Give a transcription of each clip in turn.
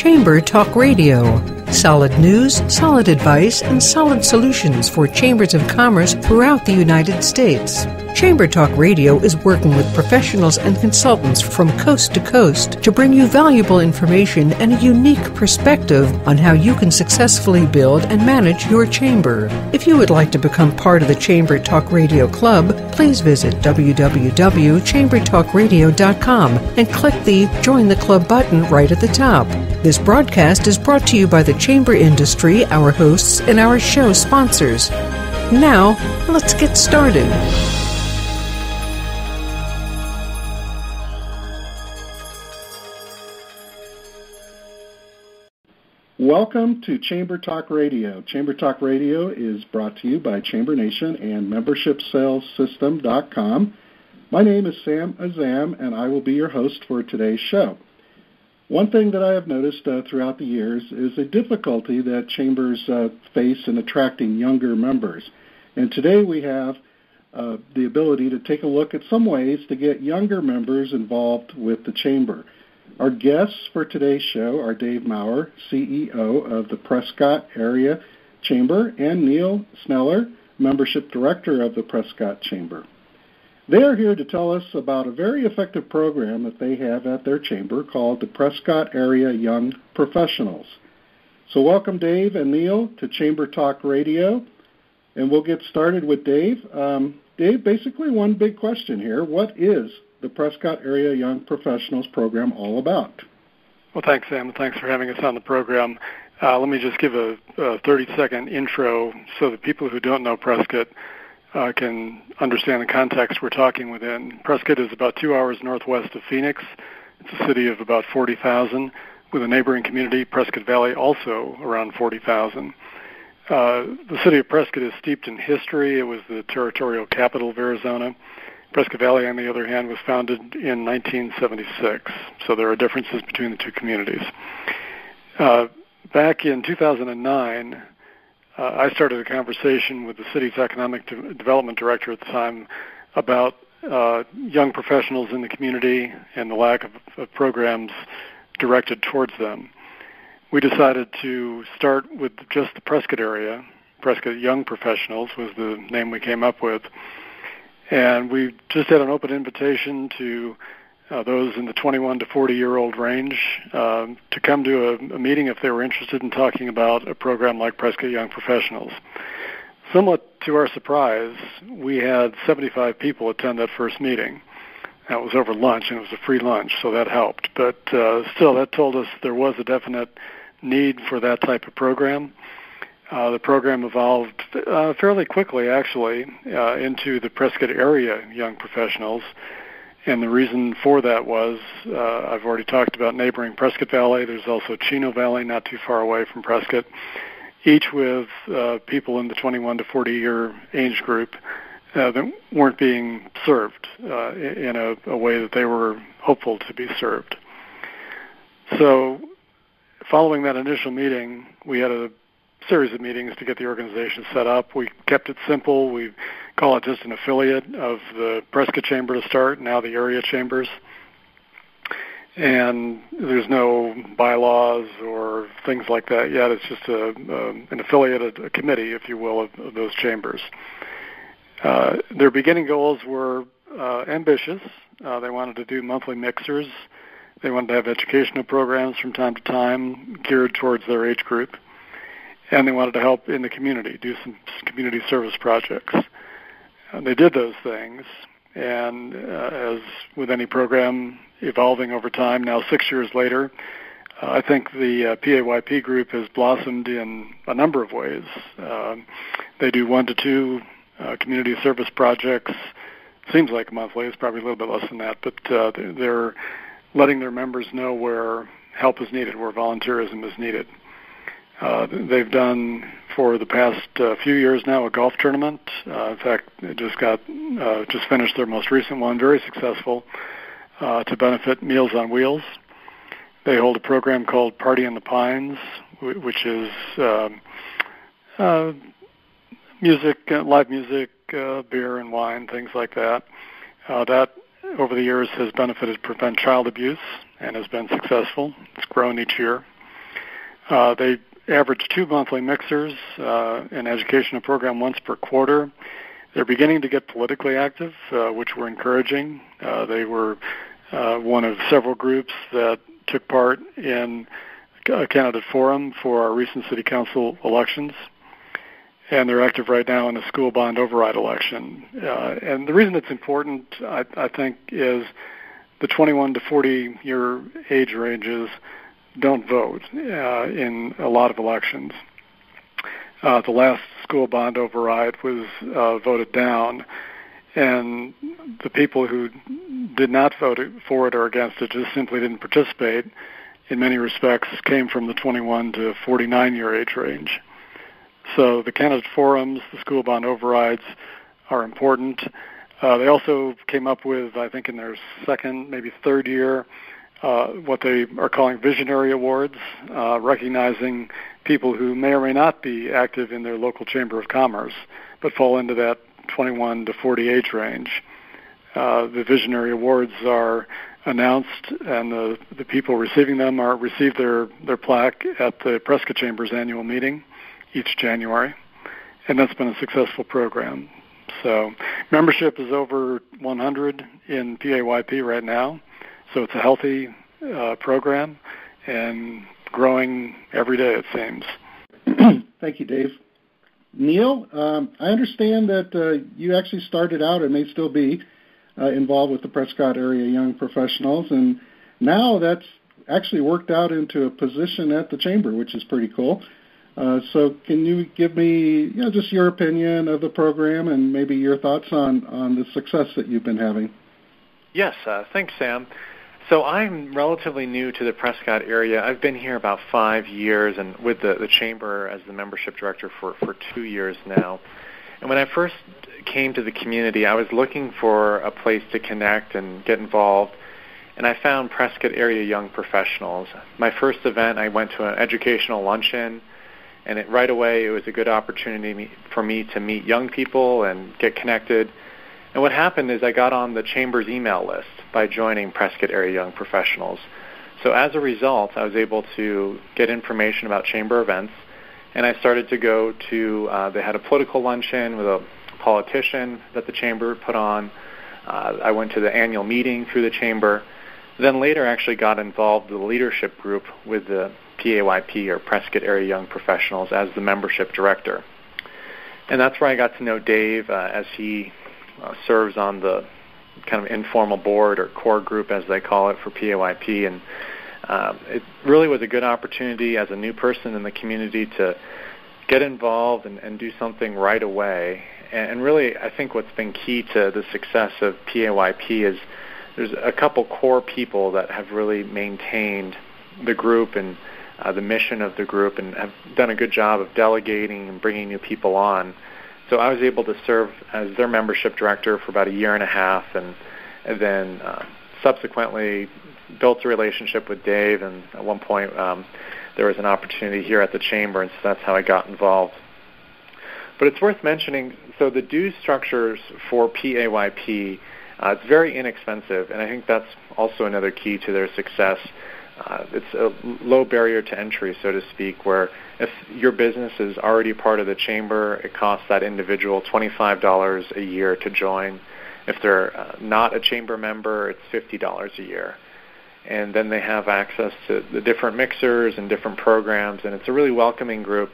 Chamber Talk Radio. Solid news, solid advice, and solid solutions for chambers of commerce throughout the United States. Chamber Talk Radio is working with professionals and consultants from coast to coast to bring you valuable information and a unique perspective on how you can successfully build and manage your chamber. If you would like to become part of the Chamber Talk Radio Club, please visit www.chambertalkradio.com and click the Join the Club button right at the top. This broadcast is brought to you by the chamber industry, our hosts, and our show sponsors. Now, let's get started. Welcome to Chamber Talk Radio. Chamber Talk Radio is brought to you by Chamber Nation and MembershipSalesSystem.com. My name is Sam Azam, and I will be your host for today's show. One thing that I have noticed throughout the years is a difficulty that chambers face in attracting younger members. And today we have the ability to take a look at some ways to get younger members involved with the chamber. Our guests for today's show are Dave Maurer, CEO of the Prescott Area Chamber, and Neil Sneller, Membership Director of the Prescott Chamber. They are here to tell us about a very effective program that they have at their chamber called the Prescott Area Young Professionals. So welcome, Dave and Neil, to Chamber Talk Radio, and we'll get started with Dave. Dave, basically one big question here. What is the Prescott Area Young Professionals program all about? Well, thanks, Sam. Thanks for having us on the program. Let me just give a 30-second intro so that people who don't know Prescott can understand the context we're talking within. Prescott is about 2 hours northwest of Phoenix. It's a city of about 40,000, with a neighboring community, Prescott Valley, also around 40,000. The city of Prescott is steeped in history. It was the territorial capital of Arizona. Prescott Valley, on the other hand, was founded in 1976, so there are differences between the two communities. Back in 2009, I started a conversation with the city's economic development director at the time about young professionals in the community and the lack of programs directed towards them. We decided to start with just the Prescott area. Prescott Young Professionals was the name we came up with. And we just had an open invitation to those in the 21 to 40-year-old range to come to a meeting if they were interested in talking about a program like Prescott Young Professionals. Somewhat to our surprise, we had 75 people attend that first meeting. That was over lunch, and it was a free lunch, so that helped. But still, that told us there was a definite need for that type of program. The program evolved fairly quickly, actually, into the Prescott Area Young Professionals. And the reason for that was, I've already talked about neighboring Prescott Valley. There's also Chino Valley, not too far away from Prescott, each with people in the 21 to 40-year age group that weren't being served in a way that they were hopeful to be served. So following that initial meeting, we had a series of meetings to get the organization set up. We kept it simple. We call it just an affiliate of the Prescott Chamber to start, now the area chambers. And there's no bylaws or things like that yet. It's just an affiliate, a committee, if you will, of those chambers. Their beginning goals were ambitious. They wanted to do monthly mixers. They wanted to have educational programs from time to time geared towards their age group. And they wanted to help in the community, do some community service projects. They did those things, and as with any program evolving over time, now 6 years later, I think the PAYP group has blossomed in a number of ways. They do 1 to 2 community service projects, seems like monthly, it's probably a little bit less than that, but they're letting their members know where help is needed, where volunteerism is needed. They've done for the past few years now a golf tournament. In fact, they just finished their most recent one, very successful, to benefit Meals on Wheels. They hold a program called Party in the Pines, which is music, live music, beer and wine, things like that. That over the years has benefited Prevent Child Abuse and has been successful. It's grown each year. They average 2 monthly mixers, an educational program once per quarter. They're beginning to get politically active, which we're encouraging. They were one of several groups that took part in a candidate forum for our recent city council elections. And they're active right now in a school bond override election. And the reason it's important, I think, is the 21 to 40 year age ranges don't vote in a lot of elections. The last school bond override was voted down, and the people who did not vote for it or against it just simply didn't participate. In many respects, came from the 21 to 49 year age range. So the candidate forums, the school bond overrides are important. They also came up with, I think in their second, maybe third year, what they are calling visionary awards, recognizing people who may or may not be active in their local chamber of commerce, but fall into that 21 to 40 age range. The visionary awards are announced, and the people receiving them receive their plaque at the Prescott Chamber's annual meeting each January, and that's been a successful program. So membership is over 100 in PAYP right now, so it's a healthy program and growing every day, it seems. Thank you, Dave. Neil, I understand that you actually started out and may still be involved with the Prescott area Young Professionals, and now that's actually worked out into a position at the Chamber, which is pretty cool. So can you give me just your opinion of the program and maybe your thoughts on the success that you've been having? Yes, thanks, Sam. So I'm relatively new to the Prescott area. I've been here about 5 years and with the Chamber as the membership director for 2 years now. And when I first came to the community, I was looking for a place to connect and get involved, and I found Prescott area Young Professionals. My first event, I went to an educational luncheon, and right away it was a good opportunity for me to meet young people and get connected. And what happened is I got on the Chamber's email list by joining Prescott area Young Professionals. So as a result, I was able to get information about Chamber events, and I started to go to, they had a political luncheon with a politician that the Chamber put on. I went to the annual meeting through the Chamber. Then later actually got involved with the leadership group with the PAYP, or Prescott Area Young Professionals, as the membership director. And that's where I got to know Dave as he serves on the kind of informal board or core group, as they call it, for PAYP. And it really was a good opportunity as a new person in the community to get involved and do something right away. And really, I think what's been key to the success of PAYP is there's a couple core people that have really maintained the group and the mission of the group and have done a good job of delegating and bringing new people on. So I was able to serve as their membership director for about a year and a half, and then subsequently built a relationship with Dave, and at one point there was an opportunity here at the Chamber, and so that's how I got involved. But it's worth mentioning, so the dues structures for PAYP, it's very inexpensive, and I think that's also another key to their success. It's a low barrier to entry, so to speak, where if your business is already part of the Chamber, it costs that individual $25 a year to join. If they're not a Chamber member, it's $50 a year. And then they have access to the different mixers and different programs, and it's a really welcoming group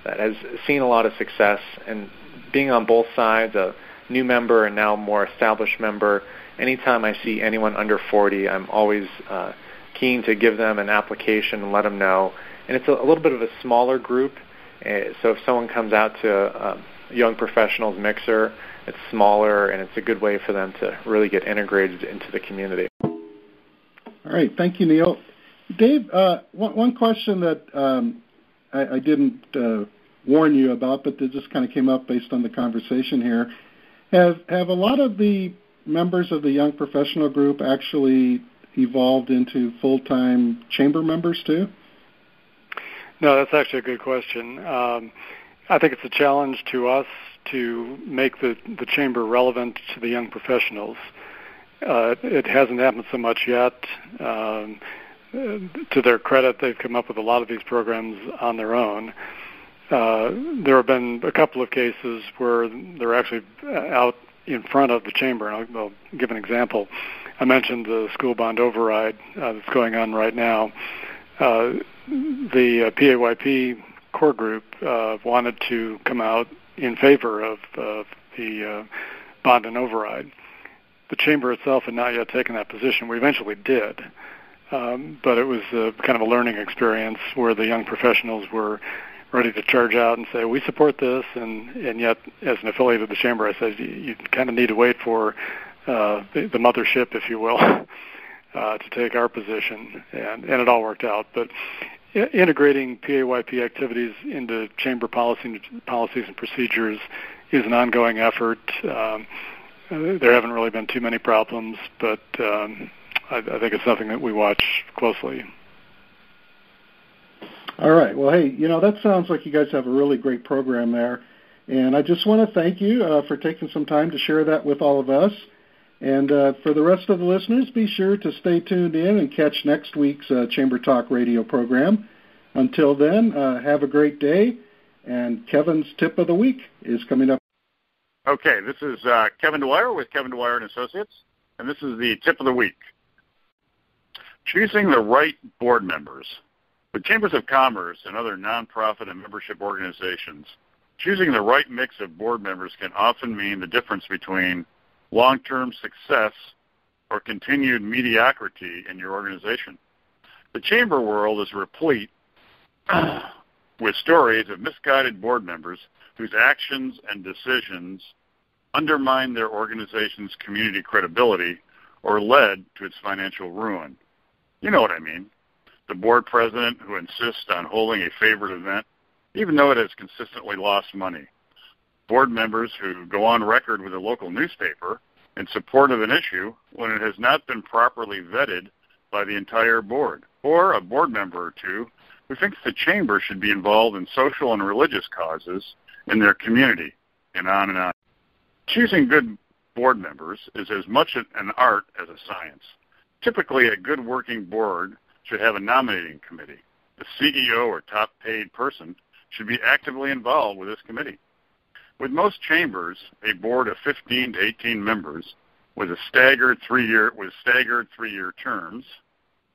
that has seen a lot of success. And being on both sides, a new member and now more established member, anytime I see anyone under 40, I'm always keen to give them an application and let them know. And it's a little bit of a smaller group, so if someone comes out to a Young Professionals mixer, it's smaller, and it's a good way for them to really get integrated into the community. All right, thank you, Neil. Dave, one question that I didn't warn you about, but that just kind of came up based on the conversation here. Have a lot of the members of the Young Professional group actually evolved into full-time Chamber members too? No, that's actually a good question. I think it's a challenge to us to make the Chamber relevant to the young professionals. It hasn't happened so much yet. to their credit, they've come up with a lot of these programs on their own. There have been a couple of cases where they're actually out in front of the chamber, and I'll give an example. I mentioned the school bond override that's going on right now. The PAYP core group wanted to come out in favor of the bond and override. The chamber itself had not yet taken that position. We eventually did, but it was kind of a learning experience where the young professionals were ready to charge out and say, we support this, and yet, as an affiliate of the chamber, I said, you kind of need to wait for the mothership, if you will, to take our position, and it all worked out. But integrating PAYP activities into chamber policies and procedures is an ongoing effort. There haven't really been too many problems, but I think it's something that we watch closely. All right. Well, hey, that sounds like you guys have a really great program there. And I just want to thank you for taking some time to share that with all of us. And for the rest of the listeners, be sure to stay tuned in and catch next week's Chamber Talk radio program. Until then, have a great day. And Kevin's Tip of the Week is coming up. Okay, this is Kevin Dwyer with Kevin Dwyer & Associates, and this is the Tip of the Week. Choosing the right board members. With chambers of commerce and other nonprofit and membership organizations, choosing the right mix of board members can often mean the difference between long-term success or continued mediocrity in your organization. The chamber world is replete with stories of misguided board members whose actions and decisions undermine their organization's community credibility or led to its financial ruin. You know what I mean. The board president who insists on holding a favorite event, even though it has consistently lost money. Board members who go on record with a local newspaper in support of an issue when it has not been properly vetted by the entire board. Or a board member or two who thinks the chamber should be involved in social and religious causes in their community, and on and on. Choosing good board members is as much an art as a science. Typically, a good working board should have a nominating committee. The CEO or top-paid person should be actively involved with this committee. With most chambers, a board of 15 to 18 members with staggered three-year terms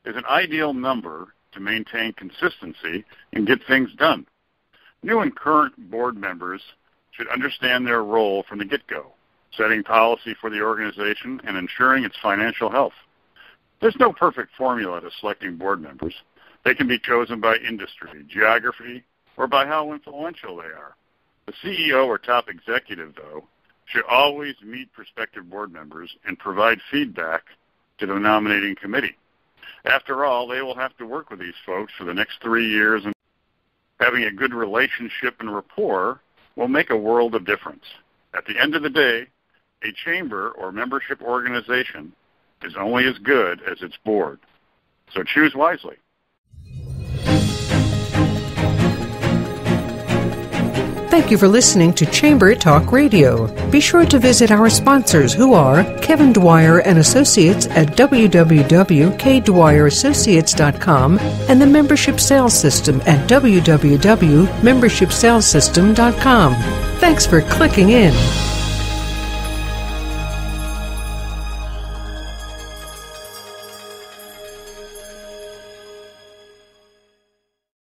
is an ideal number to maintain consistency and get things done. New and current board members should understand their role from the get-go, setting policy for the organization and ensuring its financial health. There's no perfect formula to selecting board members. They can be chosen by industry, geography, or by how influential they are. The CEO or top executive, though, should always meet prospective board members and provide feedback to the nominating committee. After all, they will have to work with these folks for the next 3 years, and having a good relationship and rapport will make a world of difference. At the end of the day, a chamber or membership organization is only as good as its board. So choose wisely. Thank you for listening to Chamber Talk Radio. Be sure to visit our sponsors, who are Kevin Dwyer & Associates at www.kdwyerassociates.com and the Membership Sales System at www.membershipsalessystem.com. Thanks for clicking in.